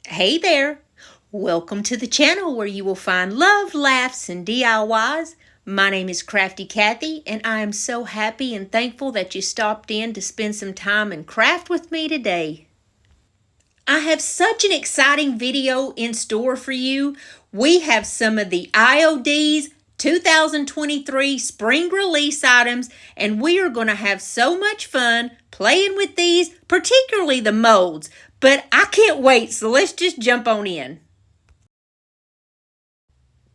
Hey there! Welcome to the channel where you will find love, laughs, and DIYs. My name is Crafty Kathy, and I am so happy and thankful that you stopped in to spend some time and craft with me today. I have such an exciting video in store for you. We have some of the IOD's 2023 spring release items, and we are going to have so much fun playing with these, particularly the molds. But I can't wait, so let's just jump on in.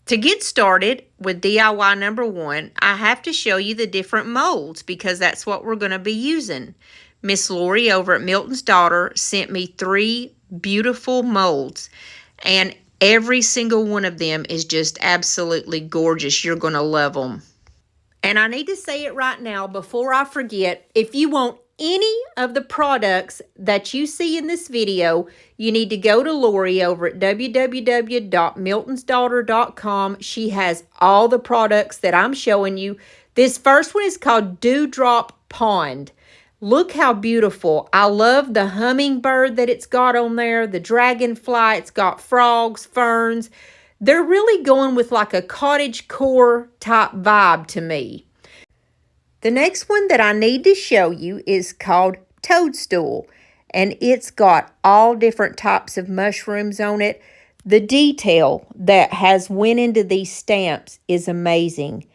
To get started with DIY number one, I have to show you the different molds because that's what we're going to be using. Miss Lori over at Milton's Daughter sent me 3 beautiful molds, and every single one of them is just absolutely gorgeous. You're going to love them. And I need to say it right now before I forget, if you want any of the products that you see in this video, you need to go to Lori over at www.miltonsdaughter.com. She has all the products that I'm showing you. This first one is called Dewdrop Pond. Look how beautiful. I love the hummingbird that it's got on there, the dragonfly, it's got frogs, ferns. They're really going with like a cottagecore type vibe to me. The next one that I need to show you is called Toadstool, and it's got all different types of mushrooms on it. The detail that has went into these stamps is amazing.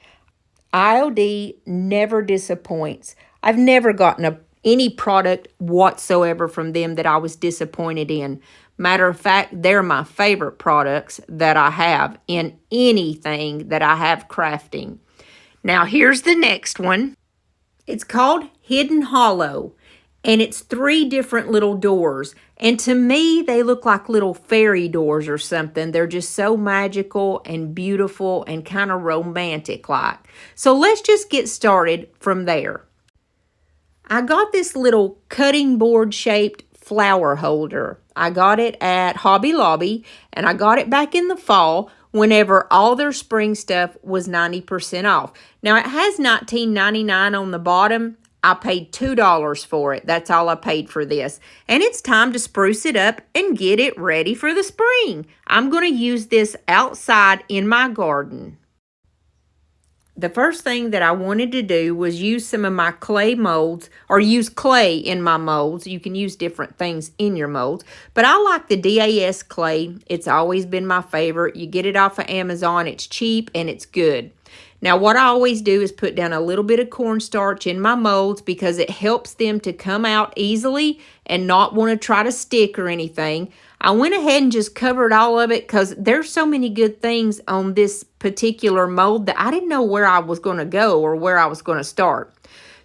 IOD never disappoints. I've never gotten any product whatsoever from them that I was disappointed in. Matter of fact, they're my favorite products that I have in anything that I have crafting. Now here's the next one. It's called Hidden Hollow, and it's 3 different little doors. And to me, they look like little fairy doors or something. They're just so magical and beautiful and kind of romantic-like. So let's just get started from there. I got this little cutting board shaped flower holder. I got it at Hobby Lobby, and I got it back in the fall whenever all their spring stuff was 90% off. Now, it has $19.99 on the bottom. I paid $2 for it. That's all I paid for this. And it's time to spruce it up and get it ready for the spring. I'm going to use this outside in my garden. The first thing that I wanted to do was use some of my clay molds, or use clay in my molds. You can use different things in your molds, but I like the DAS clay. It's always been my favorite. You get it off of Amazon. It's cheap and it's good. Now, what I always do is put down a little bit of cornstarch in my molds because it helps them to come out easily and not want to try to stick or anything. I went ahead and just covered all of it because there's so many good things on this particular mold that I didn't know where I was going to go or where I was going to start.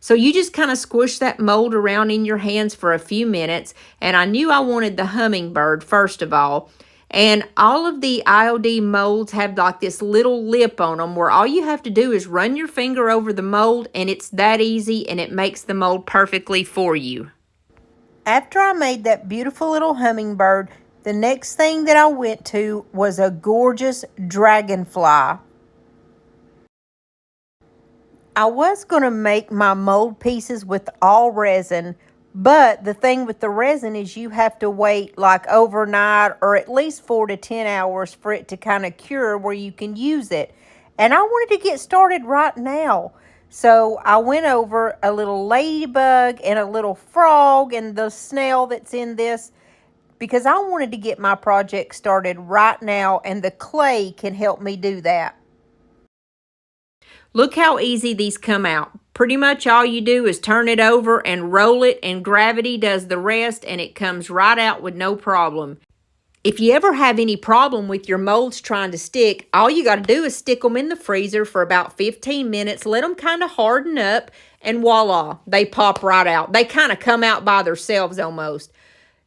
So you just kind of squish that mold around in your hands for a few minutes. And I knew I wanted the hummingbird first of all. And all of the IOD molds have like this little lip on them where all you have to do is run your finger over the mold, and it's that easy, and it makes the mold perfectly for you. After I made that beautiful little hummingbird, the next thing that I went to was a gorgeous dragonfly. I was going to make my mold pieces with all resin, but the thing with the resin is you have to wait like overnight or at least 4 to 10 hours for it to kind of cure where you can use it. And I wanted to get started right now. So I went over a little ladybug and a little frog and the snail that's in this because I wanted to get my project started right now, and the clay can help me do that. Look how easy these come out. Pretty much all you do is turn it over and roll it, and gravity does the rest, and it comes right out with no problem. If you ever have any problem with your molds trying to stick, all you got to do is stick them in the freezer for about 15 minutes, let them kind of harden up, and voila, they pop right out. They kind of come out by themselves almost.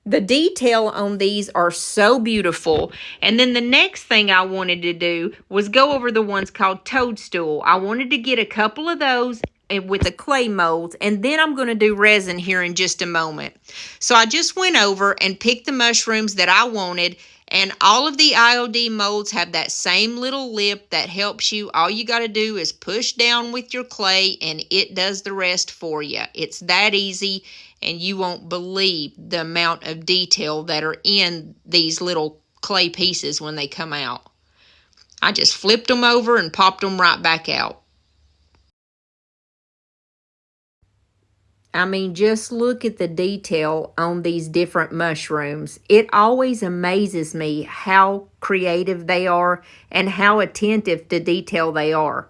The detail on these are so beautiful. And then the next thing I wanted to do was go over the ones called Toadstool. I wanted to get a couple of those with the clay molds, and then I'm going to do resin here in just a moment. So I just went over and picked the mushrooms that I wanted, and all of the IOD molds have that same little lip that helps you. All you got to do is push down with your clay, and it does the rest for you. It's that easy, and you won't believe the amount of detail that are in these little clay pieces when they come out. I just flipped them over and popped them right back out. I mean, just look at the detail on these different mushrooms. It always amazes me how creative they are and how attentive to detail they are.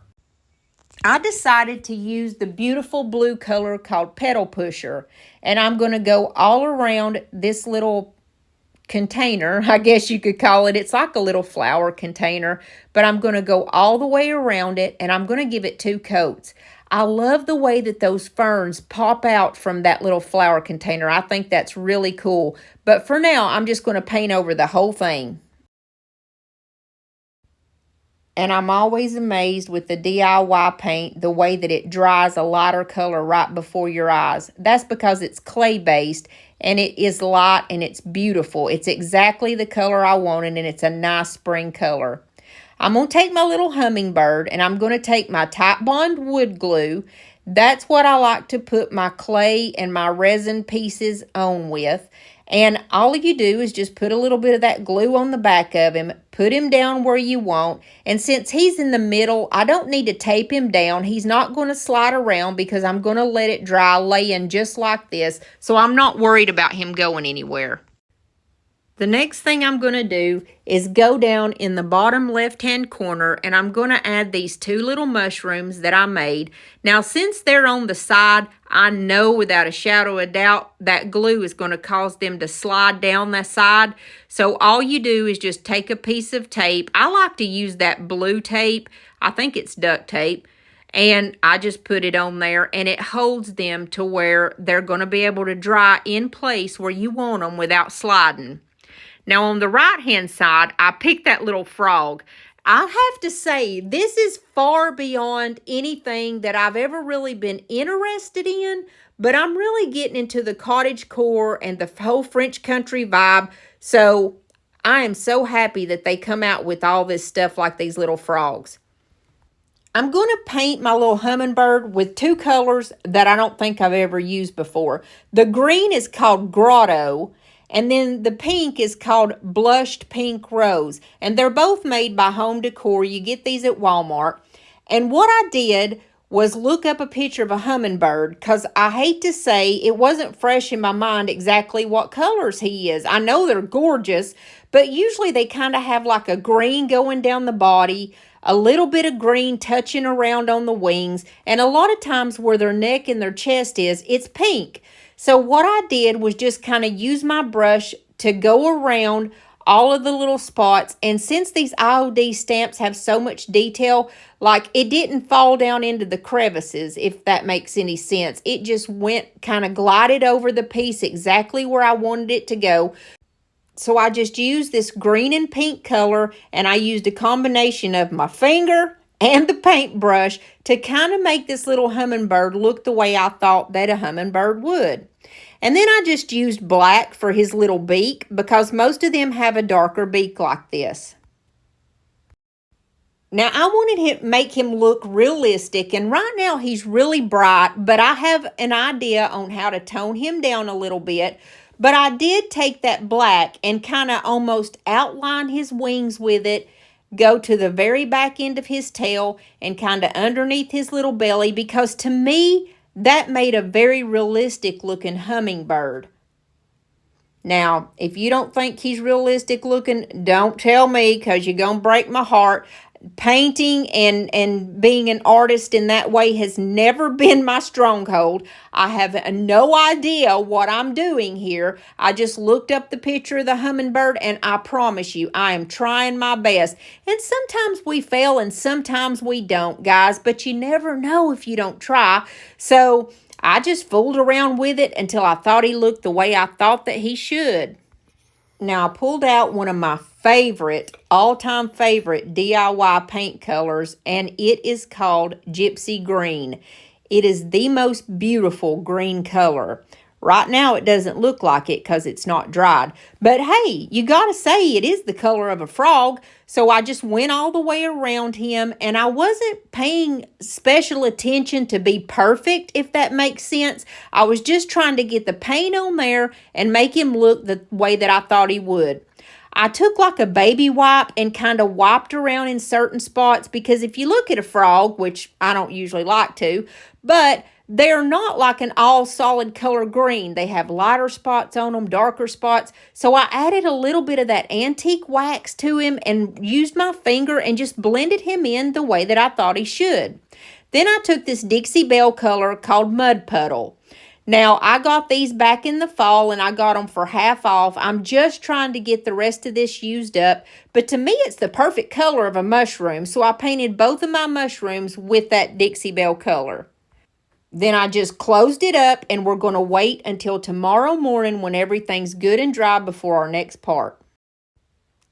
I decided to use the beautiful blue color called Petal Pusher, and I'm going to go all around this little container, I guess you could call it. It's like a little flower container, but I'm going to go all the way around it, and I'm going to give it 2 coats. I love the way that those ferns pop out from that little flower container. I think that's really cool. But for now, I'm just going to paint over the whole thing. And I'm always amazed with the DIY paint, the way that it dries a lighter color right before your eyes. That's because it's clay-based, and it is light, and it's beautiful. It's exactly the color I wanted, and it's a nice spring color. I'm going to take my little hummingbird, and I'm going to take my Type Bond wood glue. That's what I like to put my clay and my resin pieces on with. And all you do is just put a little bit of that glue on the back of him, put him down where you want. And since he's in the middle, I don't need to tape him down. He's not going to slide around because I'm going to let it dry laying just like this. So I'm not worried about him going anywhere. The next thing I'm going to do is go down in the bottom left-hand corner, and I'm going to add these 2 little mushrooms that I made. Now, since they're on the side, I know without a shadow of doubt that glue is going to cause them to slide down the side. So all you do is just take a piece of tape. I like to use that blue tape. I think it's duct tape. And I just put it on there, and it holds them to where they're going to be able to dry in place where you want them without sliding. Now, on the right-hand side, I picked that little frog. I have to say, this is far beyond anything that I've ever really been interested in, but I'm really getting into the cottagecore and the whole French country vibe, so I am so happy that they come out with all this stuff like these little frogs. I'm going to paint my little hummingbird with 2 colors that I don't think I've ever used before. The green is called Grotto, and then the pink is called Blushed Pink Rose. And they're both made by Home Decor. You get these at Walmart. And what I did was look up a picture of a hummingbird, because I hate to say it wasn't fresh in my mind exactly what colors he is. I know they're gorgeous, but usually they kind of have like a green going down the body, a little bit of green touching around on the wings, and a lot of times where their neck and their chest is, it's pink. So what I did was just kind of use my brush to go around all of the little spots. And since these IOD stamps have so much detail, like it didn't fall down into the crevices, if that makes any sense. It just went kind of glided over the piece exactly where I wanted it to go. So I just used this green and pink color, and I used a combination of my finger and the paintbrush to kind of make this little hummingbird look the way I thought that a hummingbird would. And then I just used black for his little beak, because most of them have a darker beak like this. Now, I wanted to make him look realistic, and right now he's really bright, but I have an idea on how to tone him down a little bit. But I did take that black and kind of almost outline his wings with it, go to the very back end of his tail and kind of underneath his little belly, because to me, that made a very realistic looking hummingbird. Now, if you don't think he's realistic looking, don't tell me, because you're going to break my heart. Painting and being an artist in that way has never been my stronghold. I have no idea what I'm doing here. I just looked up the picture of the hummingbird, and I promise you, I am trying my best. And sometimes we fail and sometimes we don't, guys, but you never know if you don't try. So I just fooled around with it until I thought he looked the way I thought that he should. Now, I pulled out one of my all-time favorite DIY paint colors, and it is called Gypsy Green. It is the most beautiful green color. Right now, it doesn't look like it because it's not dried. But hey, you got to say it is the color of a frog. So I just went all the way around him, and I wasn't paying special attention to be perfect, if that makes sense. I was just trying to get the paint on there and make him look the way that I thought he would. I took like a baby wipe and kind of wiped around in certain spots, because if you look at a frog, which I don't usually like to, but they're not like an all solid color green. They have lighter spots on them, darker spots. So I added a little bit of that antique wax to him and used my finger and just blended him in the way that I thought he should. Then I took this Dixie Belle color called Mud Puddle. Now, I got these back in the fall, and I got them for half off. I'm just trying to get the rest of this used up, but to me, it's the perfect color of a mushroom, so I painted both of my mushrooms with that Dixie Belle color. Then I just closed it up, and we're going to wait until tomorrow morning when everything's good and dry before our next part.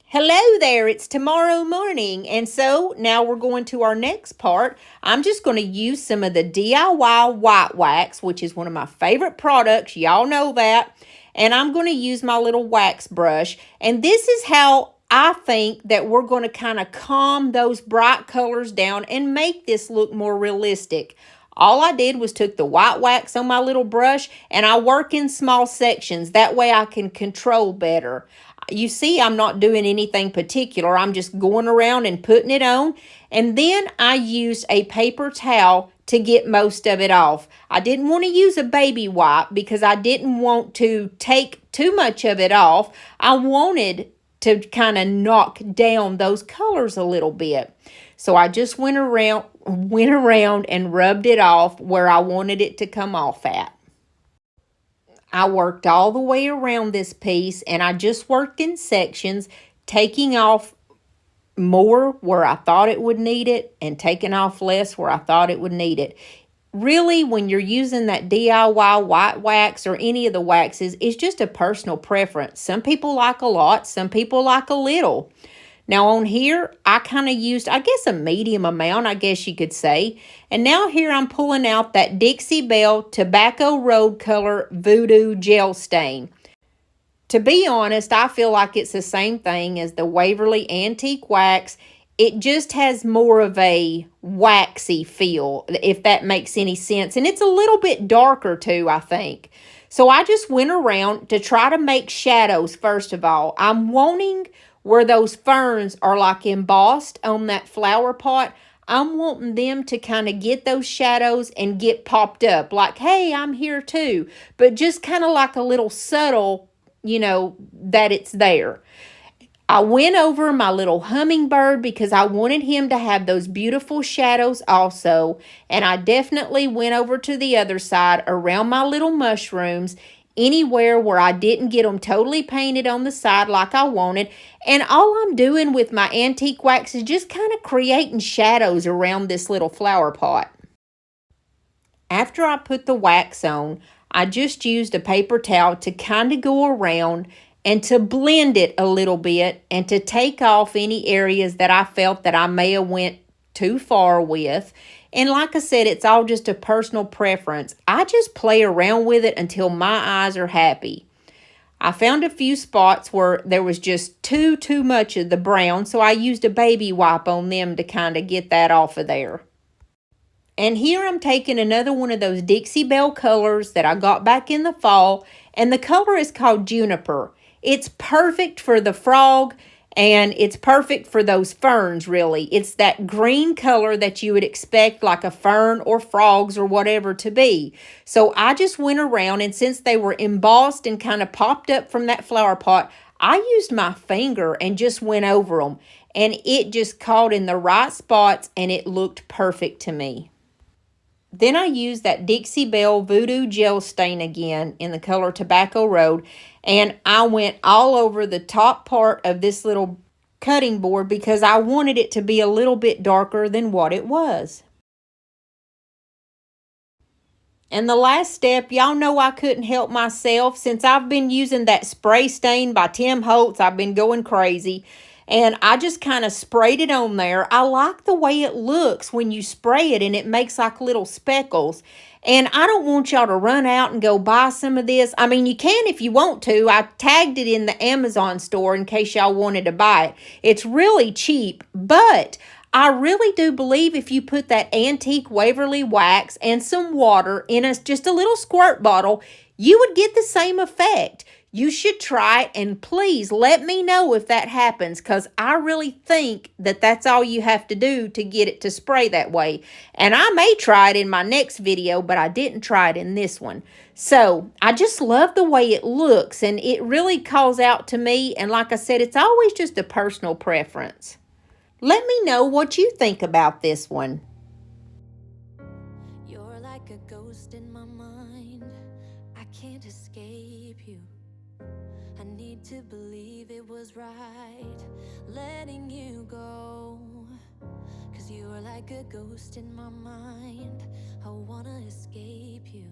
Hello there, it's tomorrow morning, and so now we're going to our next part. I'm just going to use some of the DIY white wax, which is one of my favorite products. Y'all know that. And I'm going to use my little wax brush. And this is how I think that we're going to kind of calm those bright colors down and make this look more realistic. All I did was took the white wax on my little brush, and I work in small sections. That way I can control better. You see, I'm not doing anything particular. I'm just going around and putting it on. And then I used a paper towel to get most of it off. I didn't want to use a baby wipe because I didn't want to take too much of it off. I wanted to kind of knock down those colors a little bit. So I just went around and rubbed it off where I wanted it to come off at. I worked all the way around this piece, and I just worked in sections, taking off more where I thought it would need it and taking off less where I thought it would need it. Really, when you're using that DIY white wax or any of the waxes, it's just a personal preference. Some people like a lot, some people like a little. Now on here, I kind of used, I guess, a medium amount, I guess you could say. And now here I'm pulling out that Dixie Belle Tobacco Road Color Voodoo Gel Stain. To be honest, I feel like it's the same thing as the Waverly Antique Wax. It just has more of a waxy feel, if that makes any sense. And it's a little bit darker too, I think. So I just went around to try to make shadows first of all. I'm wanting where those ferns are like embossed on that flower pot, I'm wanting them to kind of get those shadows and get popped up. Like, hey, I'm here too. But just kind of like a little subtle, that it's there. I went over my little hummingbird because I wanted him to have those beautiful shadows also. And I definitely went over to the other side around my little mushrooms, anywhere where I didn't get them totally painted on the side like I wanted. And all I'm doing with my antique wax is just kind of creating shadows around this little flower pot. After I put the wax on, I just used a paper towel to kind of go around and to blend it a little bit and to take off any areas that I felt that I may have went too far with. And like I said, it's all just a personal preference. I just play around with it until my eyes are happy. I found a few spots where there was just too much of the brown, so I used a baby wipe on them to kind of get that off of there. And here I'm taking another one of those Dixie Belle colors that I got back in the fall, and the color is called Juniper. It's perfect for the frog, and it's perfect for those ferns, really. It's that green color that you would expect like a fern or frogs or whatever to be. So I just went around, and since they were embossed and kind of popped up from that flower pot, I used my finger and just went over them. And it just caught in the right spots, and it looked perfect to me. Then I used that Dixie Belle Voodoo Gel Stain again in the color Tobacco Road, and I went all over the top part of this little cutting board because I wanted it to be a little bit darker than what it was. And the last step, y'all know I couldn't help myself. Since I've been using that spray stain by Tim Holtz, I've been going crazy. And I just kind of sprayed it on there. I like the way it looks when you spray it and it makes like little speckles. And I don't want y'all to run out and go buy some of this. I mean, you can if you want to. I tagged it in the Amazon store in case y'all wanted to buy it. It's really cheap, but I really do believe if you put that antique Waverly wax and some water in just a little squirt bottle, you would get the same effect. You should try it, and please let me know if that happens, because I really think that that's all you have to do to get it to spray that way. And I may try it in my next video, but I didn't try it in this one. So I just love the way it looks, and it really calls out to me. And like I said, it's always just a personal preference. Let me know what you think about this one. You're like a ghost in my mind. I can't escape you. I need to believe it was right letting you go. 'Cause you are like a ghost in my mind. I wanna escape you,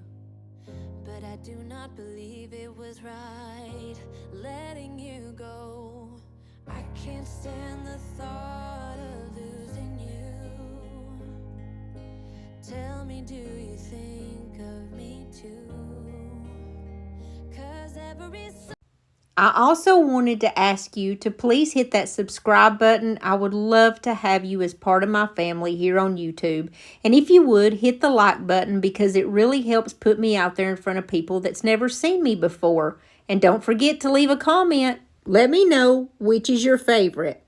but I do not believe it was right letting you go. I can't stand the thought of losing you. Tell me, do you think of me too? 'Cause every I also wanted to ask you to please hit that subscribe button. I would love to have you as part of my family here on YouTube. And if you would, hit the like button, because it really helps put me out there in front of people that's never seen me before. And don't forget to leave a comment. Let me know which is your favorite.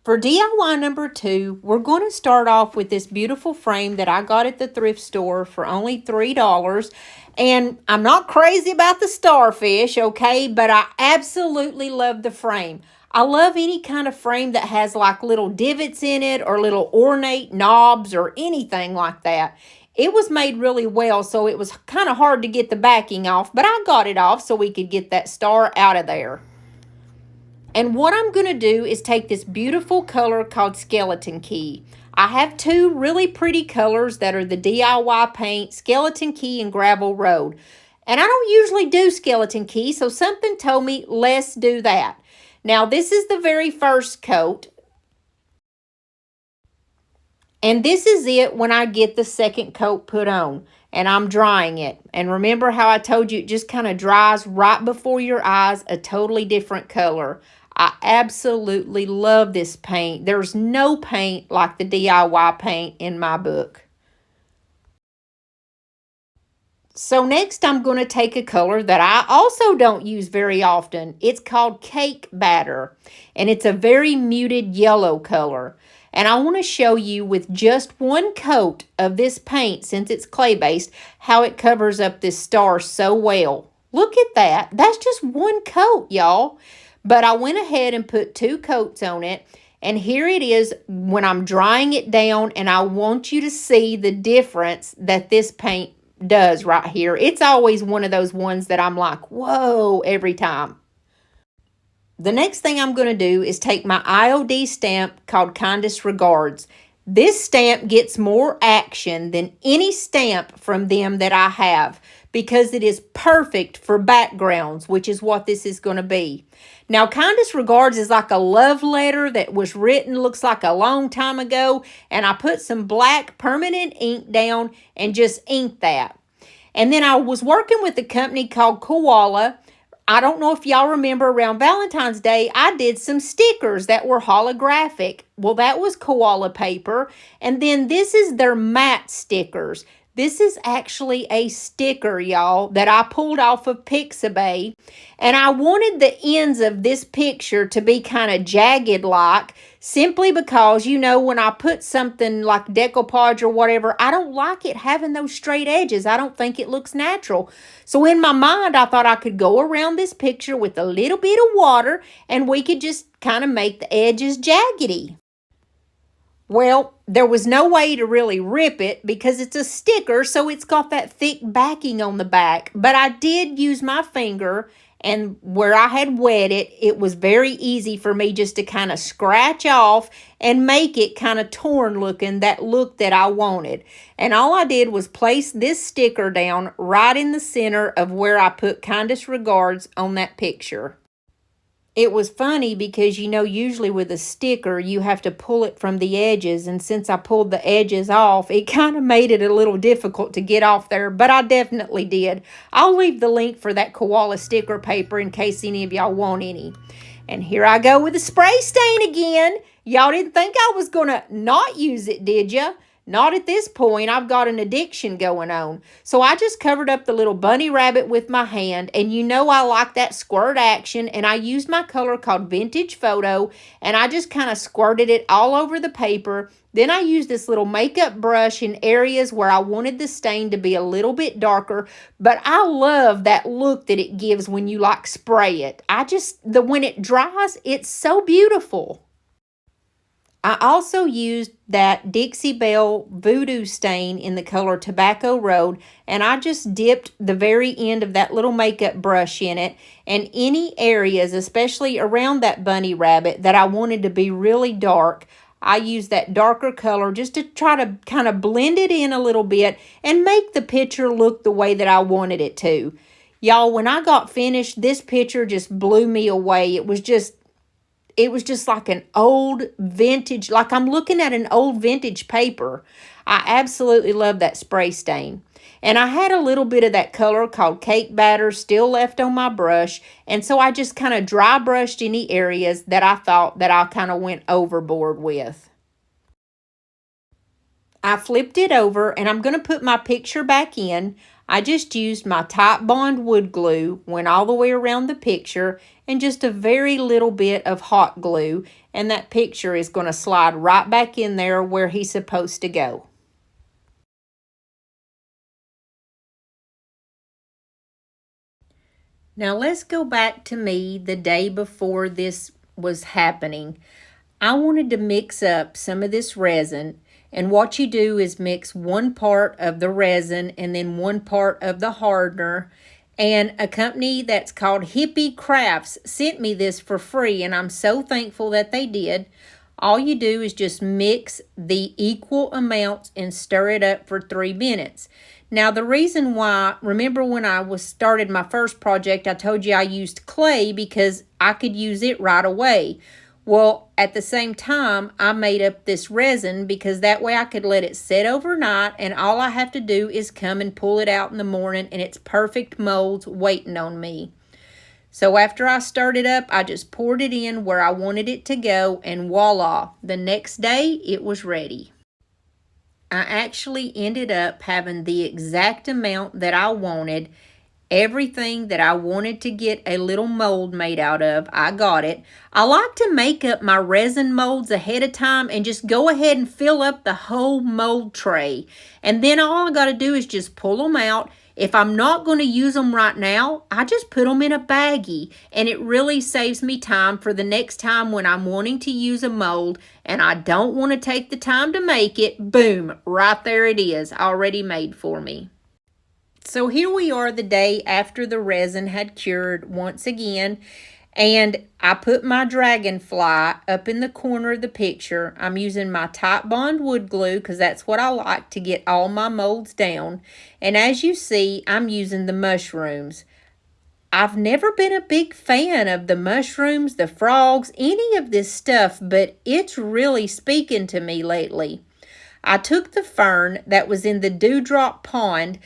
For DIY number 2, we're going to start off with this beautiful frame that I got at the thrift store for only $3. And I'm not crazy about the starfish, okay, but I absolutely love the frame. I love any kind of frame that has like little divots in it or little ornate knobs or anything like that. It was made really well, so it was kind of hard to get the backing off, but I got it off so we could get that star out of there. And what I'm going to do is take this beautiful color called Skeleton Key. I have 2 really pretty colors that are the DIY paint, Skeleton Key and Gravel Road. And I don't usually do Skeleton Key, so something told me, let's do that. Now, this is the very first coat. And this is it when I get the second coat put on. And I'm drying it. And remember how I told you it just kind of dries right before your eyes, a totally different color. I absolutely love this paint. There's no paint like the DIY paint in my book. So next I'm going to take a color that I also don't use very often. It's called Cake Batter, and it's a very muted yellow color. And I want to show you with just one coat of this paint, since it's clay-based, how it covers up this star so well. Look at that. That's just one coat, y'all. But I went ahead and put 2 coats on it. And here it is when I'm drying it down, and I want you to see the difference that this paint does right here. It's always one of those ones that I'm like, whoa, every time. The next thing I'm going to do is take my IOD stamp called Kindest Regards. This stamp gets more action than any stamp from them that I have, because it is perfect for backgrounds, which is what this is going to be. Now, Kindest Regards is like a love letter that was written, looks like a long time ago, and I put some black permanent ink down and just inked that. And then I was working with a company called Koala. I don't know if y'all remember, around Valentine's Day, I did some stickers that were holographic. Well, that was Koala paper. And then this is their matte stickers. This is actually a sticker, y'all, that I pulled off of Pixabay. And I wanted the ends of this picture to be kind of jagged like, simply because, you know, when I put something like decoupage or whatever, I don't like it having those straight edges. I don't think it looks natural. So in my mind, I thought I could go around this picture with a little bit of water and we could just kind of make the edges jaggedy. Well, there was no way to really rip it because it's a sticker, so it's got that thick backing on the back. But I did use my finger, and where I had wet it, it was very easy for me just to kind of scratch off and make it kind of torn looking, that look that I wanted. And all I did was place this sticker down right in the center of where I put Kindest Regards on that picture. It was funny because, you know, usually with a sticker, you have to pull it from the edges. And since I pulled the edges off, it kind of made it a little difficult to get off there. But I definitely did. I'll leave the link for that Koala sticker paper in case any of y'all want any. And here I go with the spray stain again. Y'all didn't think I was going to not use it, did ya? Not at this point. I've got an addiction going on. So I just covered up the little bunny rabbit with my hand. And you know I like that squirt action. And I used my color called Vintage Photo. And I just kind of squirted it all over the paper. Then I used this little makeup brush in areas where I wanted the stain to be a little bit darker. But I love that look that it gives when you like spray it. When it dries, it's so beautiful. I also used that Dixie Belle Voodoo stain in the color Tobacco Road, and I just dipped the very end of that little makeup brush in it, and any areas, especially around that bunny rabbit, that I wanted to be really dark, I used that darker color just to try to kind of blend it in a little bit and make the picture look the way that I wanted it to. Y'all, when I got finished, this picture just blew me away. It was just like an old vintage, like I'm looking at an old vintage paper. I absolutely love that spray stain. And I had a little bit of that color called cake batter still left on my brush. And so I just kind of dry brushed any areas that I thought that I kind of went overboard with. I flipped it over and I'm going to put my picture back in. I just used my Type Bond wood glue, went all the way around the picture, and just a very little bit of hot glue, and that picture is going to slide right back in there where he's supposed to go. Now let's go back to me the day before this was happening. I wanted to mix up some of this resin, and what you do is mix one part of the resin and then one part of the hardener. And a company that's called Hippie Crafts sent me this for free, and I'm so thankful that they did. All you do is just mix the equal amounts and stir it up for 3 minutes. Now, the reason why, remember when I started my first project, I told you I used clay because I could use it right away. Well, at the same time, I made up this resin because that way I could let it sit overnight, and all I have to do is come and pull it out in the morning, and it's perfect molds waiting on me. So after I stirred it up, I just poured it in where I wanted it to go, and voila, the next day it was ready. I actually ended up having the exact amount that I wanted. Everything that I wanted to get a little mold made out of, I got it. I like to make up my resin molds ahead of time and just go ahead and fill up the whole mold tray. And then all I got to do is just pull them out. If I'm not going to use them right now, I just put them in a baggie. And it really saves me time for the next time when I'm wanting to use a mold and I don't want to take the time to make it. Boom, right there it is, already made for me. So here we are the day after the resin had cured once again, and I put my dragonfly up in the corner of the picture. I'm using my Type Bond wood glue because that's what I like to get all my molds down. And as you see, I'm using the mushrooms. I've never been a big fan of the mushrooms, the frogs, any of this stuff, but it's really speaking to me lately. I took the fern that was in the Dewdrop pond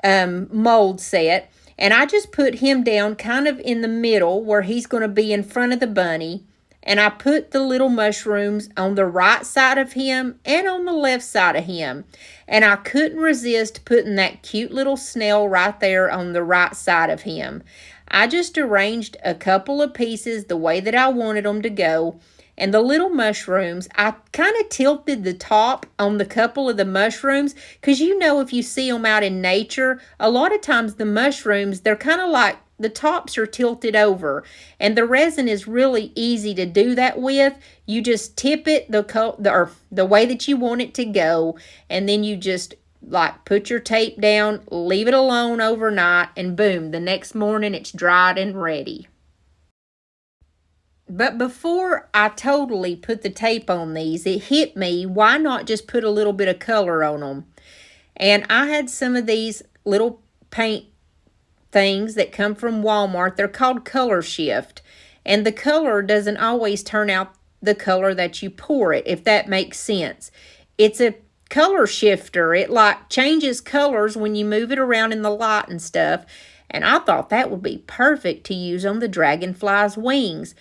mold set, and I just put him down kind of in the middle where he's going to be in front of the bunny, and I put the little mushrooms on the right side of him and on the left side of him, and I couldn't resist putting that cute little snail right there on the right side of him. I just arranged a couple of pieces the way that I wanted them to go. And the little mushrooms, I kind of tilted the top on the couple of the mushrooms because you know if you see them out in nature, a lot of times the mushrooms, they're kind of like the tops are tilted over. And the resin is really easy to do that with. You just tip it the way that you want it to go, and then you just like put your tape down, leave it alone overnight, and boom, the next morning it's dried and ready. But before I totally put the tape on these, it hit me, why not just put a little bit of color on them? And I had some of these little paint things that come from Walmart. They're called Color Shift. And the color doesn't always turn out the color that you pour it, if that makes sense. It's a color shifter. It like changes colors when you move it around in the light and stuff. And I thought that would be perfect to use on the dragonfly's wings.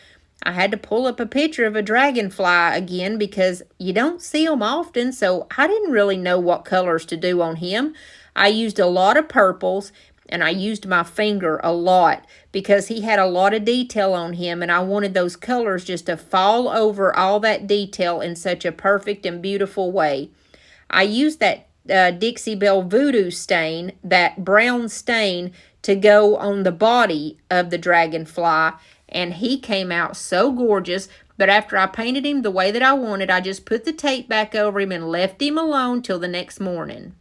I had to pull up a picture of a dragonfly again because you don't see them often, so I didn't really know what colors to do on him. I used a lot of purples, and I used my finger a lot because he had a lot of detail on him, and I wanted those colors just to fall over all that detail in such a perfect and beautiful way. I used that Dixie Belle Voodoo stain, that brown stain, to go on the body of the dragonfly, and he came out so gorgeous. But after I painted him the way that I wanted, I just put the tape back over him and left him alone till the next morning.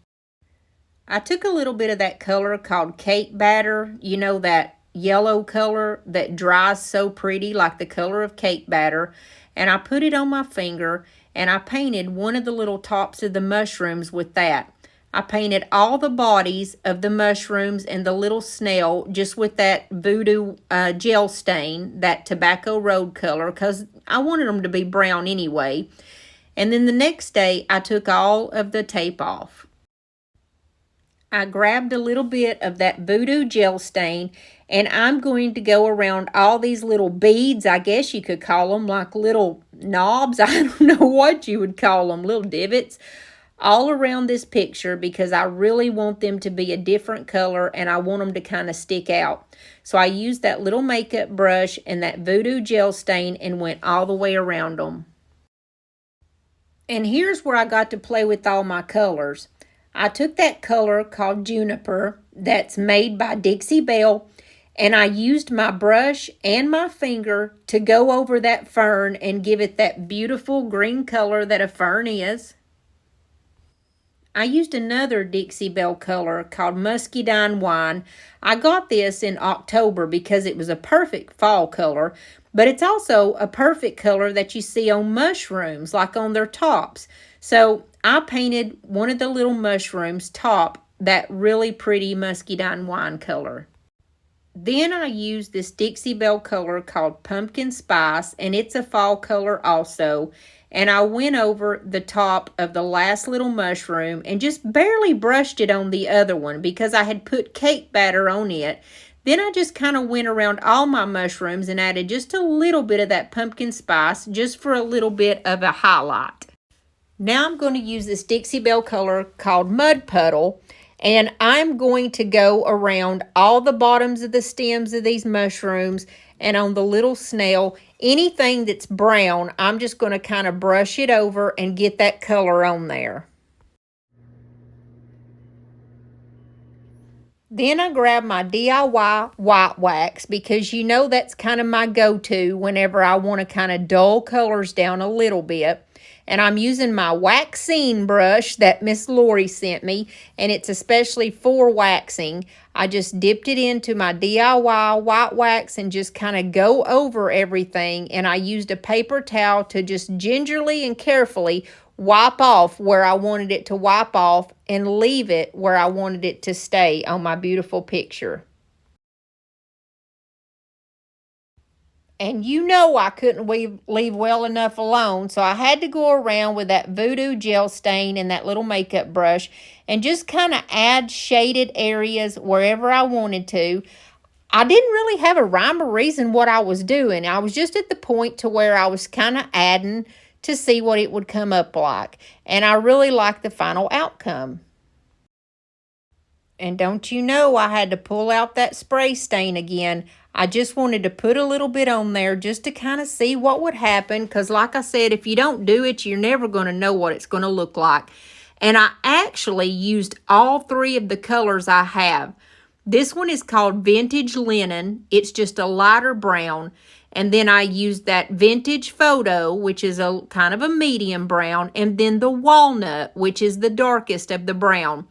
I took a little bit of that color called cake batter, you know, that yellow color that dries so pretty like the color of cake batter, and I put it on my finger, and I painted one of the little tops of the mushrooms with that. I painted all the bodies of the mushrooms and the little snail just with that voodoo gel stain, that tobacco road color, because I wanted them to be brown anyway. And then the next day, I took all of the tape off. I grabbed a little bit of that voodoo gel stain, and I'm going to go around all these little beads, I guess you could call them, like little knobs. I don't know what you would call them, little divots, all around this picture because I really want them to be a different color and I want them to kind of stick out. So I used that little makeup brush and that voodoo gel stain and went all the way around them. And here's where I got to play with all my colors. I took that color called Juniper that's made by Dixie Belle, and I used my brush and my finger to go over that fern and give it that beautiful green color that a fern is. I used another Dixie Belle color called Muscadine Wine. I got this in October because it was a perfect fall color, but it's also a perfect color that you see on mushrooms, like on their tops. So I painted one of the little mushrooms top that really pretty Muscadine Wine color. Then I used this Dixie Belle color called Pumpkin Spice, and it's a fall color also. And I went over the top of the last little mushroom and just barely brushed it on the other one because I had put cake batter on it. Then I just kind of went around all my mushrooms and added just a little bit of that pumpkin spice just for a little bit of a highlight. Now I'm going to use this Dixie Belle color called Mud Puddle, and I'm going to go around all the bottoms of the stems of these mushrooms and on the little snail. Anything that's brown, I'm just going to kind of brush it over and get that color on there. Then I grab my DIY white wax because you know that's kind of my go-to whenever I want to kind of dull colors down a little bit. And I'm using my waxing brush that Miss Lori sent me, and it's especially for waxing. I just dipped it into my DIY white wax and just kind of go over everything, and I used a paper towel to just gingerly and carefully wipe off where I wanted it to wipe off and leave it where I wanted it to stay on my beautiful picture. And you know I couldn't leave well enough alone, so I had to go around with that voodoo gel stain and that little makeup brush and just kind of add shaded areas wherever I wanted to. I didn't really have a rhyme or reason what I was doing. I was just at the point to where I was kind of adding to see what it would come up like. And I really liked the final outcome. And don't you know I had to pull out that spray stain again. I just wanted to put a little bit on there just to kind of see what would happen. Because like I said, if you don't do it, you're never going to know what it's going to look like. And I actually used all three of the colors I have. This one is called Vintage Linen. It's just a lighter brown. And then I used that Vintage Photo, which is a kind of a medium brown. And then the Walnut, which is the darkest of the brown.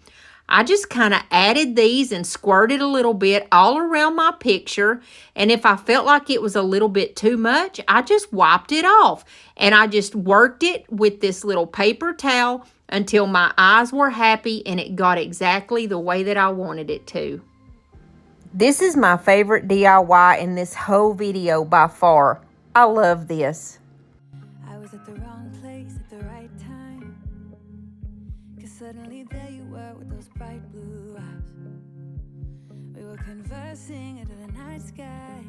I just kind of added these and squirted a little bit all around my picture. And if I felt like it was a little bit too much, I just wiped it off. And I just worked it with this little paper towel until my eyes were happy and it got exactly the way that I wanted it to. This is my favorite DIY in this whole video by far. I love this. I was at the wrong place at the right time, 'cause suddenly there you were with those bright blue eyes. We were conversing under the night sky,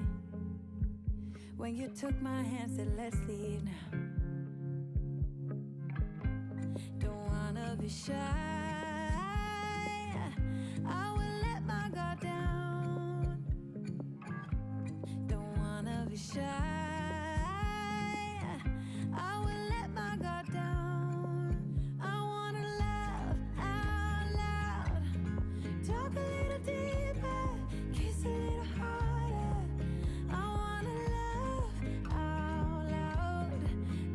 when you took my hand, said let's leave now. Don't wanna be shy, I will let my guard down. Don't wanna be shy, I will let my guard down. I wanna laugh out loud, talk a little deeper, kiss a little harder. I wanna laugh out loud,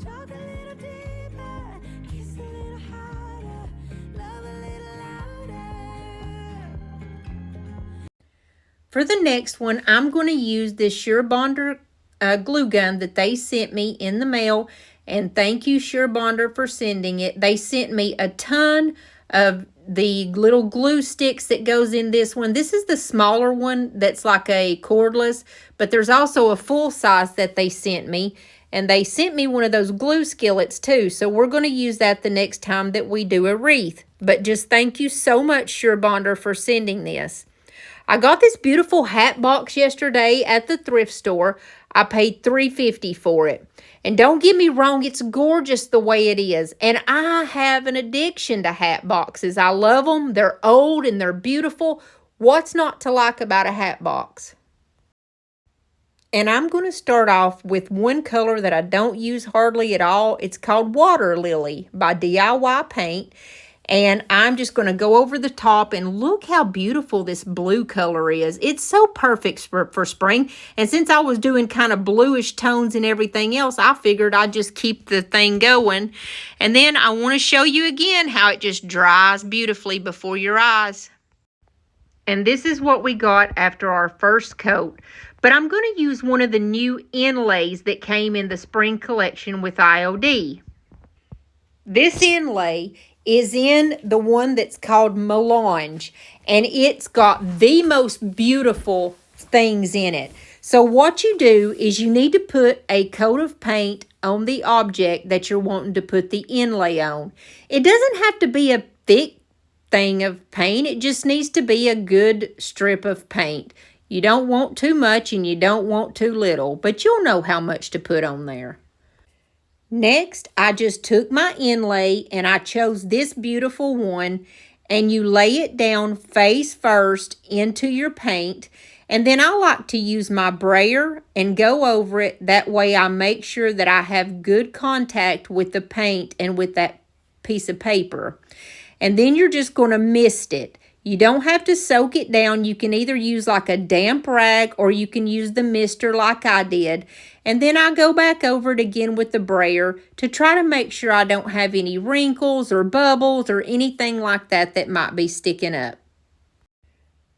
talk a little deeper, kiss a little harder, love a little louder. For the next one, I'm going to use this Sure Bonder glue gun that they sent me in the mail. And thank you, Sure Bonder, for sending it. They sent me a ton of the little glue sticks that goes in this one. This is the smaller one that's like a cordless, but there's also a full size that they sent me. And they sent me one of those glue skillets too. So we're going to use that the next time that we do a wreath. But just thank you so much, Sure Bonder, for sending this. I got this beautiful hat box yesterday at the thrift store. I paid $3.50 for it. And don't get me wrong, it's gorgeous the way it is. And I have an addiction to hat boxes. I love them. They're old and they're beautiful. What's not to like about a hat box? And I'm going to start off with one color that I don't use hardly at all. It's called Water Lily by DIY Paint. And I'm just going to go over the top and look how beautiful this blue color is. It's so perfect for spring. And since I was doing kind of bluish tones and everything else, I figured I'd just keep the thing going. And then I want to show you again how it just dries beautifully before your eyes. And this is what we got after our first coat. But I'm going to use one of the new inlays that came in the spring collection with IOD. This inlay is in the one that's called Melange, and it's got the most beautiful things in it. So what you do is you need to put a coat of paint on the object that you're wanting to put the inlay on. It doesn't have to be a thick thing of paint. It just needs to be a good strip of paint. You don't want too much and you don't want too little, but you'll know how much to put on there. Next, I just took my inlay and I chose this beautiful one, and you lay it down face first into your paint. And then I like to use my brayer and go over it. That way I make sure that I have good contact with the paint and with that piece of paper. And then you're just going to mist it. You don't have to soak it down. You can either use like a damp rag or you can use the mister like I did. And then I go back over it again with the brayer to try to make sure I don't have any wrinkles or bubbles or anything like that that might be sticking up.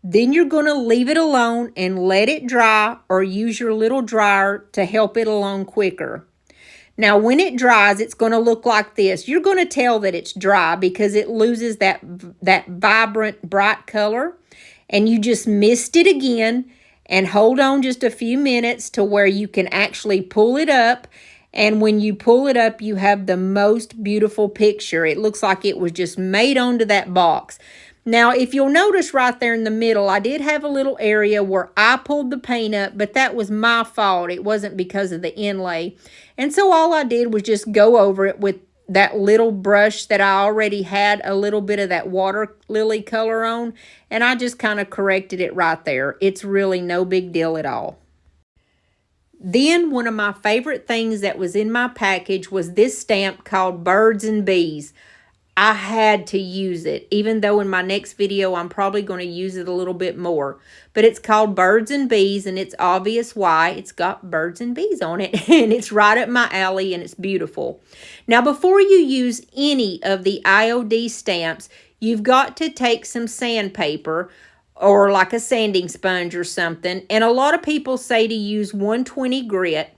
Then you're going to leave it alone and let it dry, or use your little dryer to help it along quicker. Now, when it dries, it's going to look like this. You're going to tell that it's dry because it loses that vibrant, bright color. And you just mist it again and hold on just a few minutes to where you can actually pull it up. And when you pull it up, you have the most beautiful picture. It looks like it was just made onto that box. Now, if you'll notice right there in the middle, I did have a little area where I pulled the paint up, but that was my fault. It wasn't because of the inlay. And so all I did was just go over it with that little brush that I already had a little bit of that water lily color on, and I just kind of corrected it right there. It's really no big deal at all. Then one of my favorite things that was in my package was this stamp called Birds and Bees. I had to use it, even though in my next video I'm probably going to use it a little bit more. But it's called Birds and Bees, and it's obvious why. It's got birds and bees on it, and it's right up my alley, and it's beautiful. Now, before you use any of the IOD stamps, you've got to take some sandpaper or like a sanding sponge or something. And a lot of people say to use 120 grit.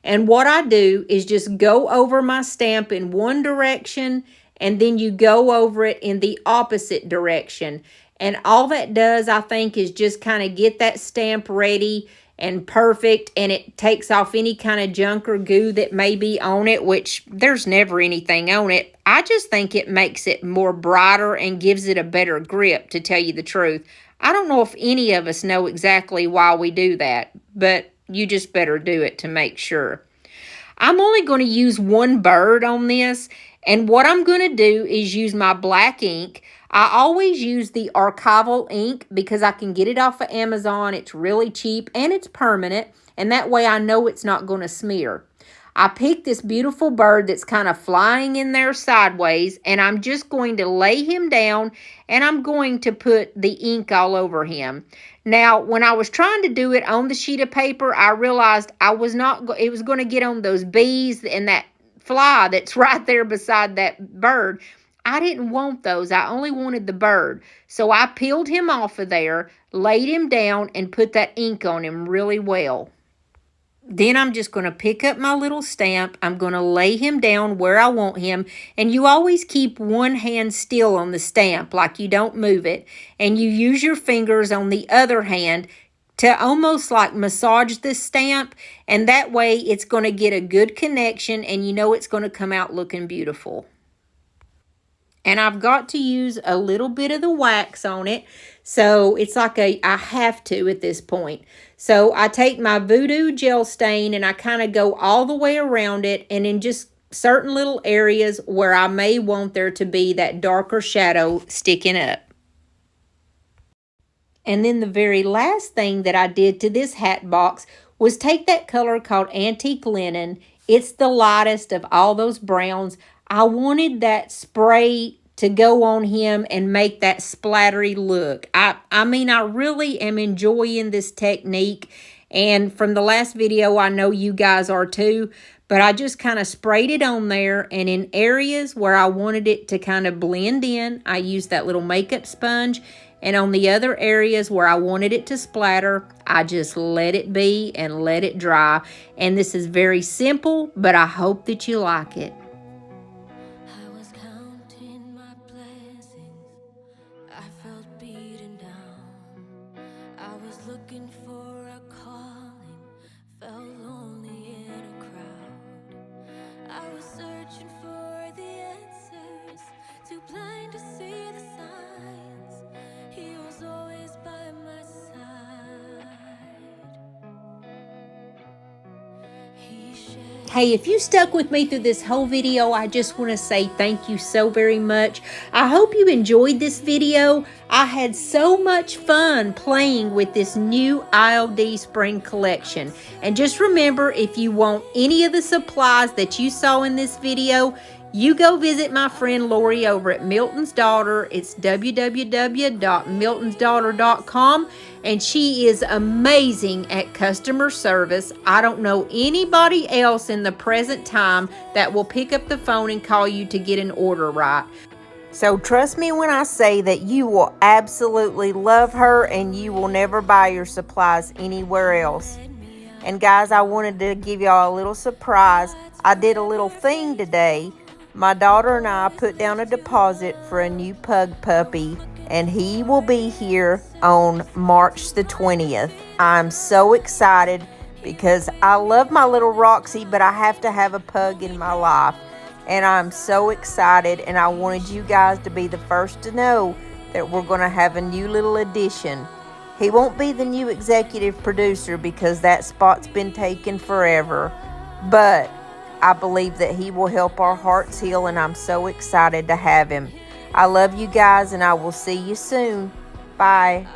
And what I do is just go over my stamp in one direction, and then you go over it in the opposite direction. And all that does, I think, is just kind of get that stamp ready and perfect, and it takes off any kind of junk or goo that may be on it, which there's never anything on it. I just think it makes it more brighter and gives it a better grip, to tell you the truth. I don't know if any of us know exactly why we do that, but you just better do it to make sure. I'm only going to use one bird on this, and what I'm going to do is use my black ink. I always use the archival ink because I can get it off of Amazon. It's really cheap and it's permanent, and that way I know it's not going to smear. I picked this beautiful bird that's kind of flying in there sideways, and I'm just going to lay him down, and I'm going to put the ink all over him. Now, when I was trying to do it on the sheet of paper, I realized it was going to get on those bees and that fly that's right there beside that bird. I didn't want those. I only wanted the bird. So I peeled him off of there, laid him down, and put that ink on him really well. Then I'm just going to pick up my little stamp. I'm going to lay him down where I want him. And you always keep one hand still on the stamp, like you don't move it. And you use your fingers on the other hand to almost like massage the stamp. And that way it's going to get a good connection, and you know it's going to come out looking beautiful. And I've got to use a little bit of the wax on it. So it's like I have to at this point. So I take my Voodoo gel stain and I kind of go all the way around it, and in just certain little areas where I may want there to be that darker shadow sticking up. And then the very last thing that I did to this hat box was take that color called Antique Linen. It's the lightest of all those browns. I wanted that spray to go on him and make that splattery look. I mean, I really am enjoying this technique. And from the last video, I know you guys are too. But I just kind of sprayed it on there. And in areas where I wanted it to kind of blend in, I used that little makeup sponge. And on the other areas where I wanted it to splatter, I just let it be and let it dry. And this is very simple, but I hope that you like it. I was counting my blessings. I felt beaten down. I was looking for a calling, felt lonely in a crowd. I was searching for the answers, too blind to see the signs. He was always by my side. Hey, if you stuck with me through this whole video, I just want to say thank you so very much. I hope you enjoyed this video. I had so much fun playing with this new IOD spring collection. And just remember, if you want any of the supplies that you saw in this video, you go visit my friend Lori over at Milton's Daughter. It's www.miltonsdaughter.com, and she is amazing at customer service. I don't know anybody else in the present time that will pick up the phone and call you to get an order right. So trust me when I say that you will absolutely love her, and you will never buy your supplies anywhere else. And guys, I wanted to give y'all a little surprise. I did a little thing today. My daughter and I put down a deposit for a new pug puppy, and he will be here on March the 20th. I'm so excited because I love my little Roxy, but I have to have a pug in my life. And I'm so excited, and I wanted you guys to be the first to know that we're going to have a new little addition. He won't be the new executive producer because that spot's been taken forever, but I believe that he will help our hearts heal, and I'm so excited to have him. I love you guys, and I will see you soon. Bye.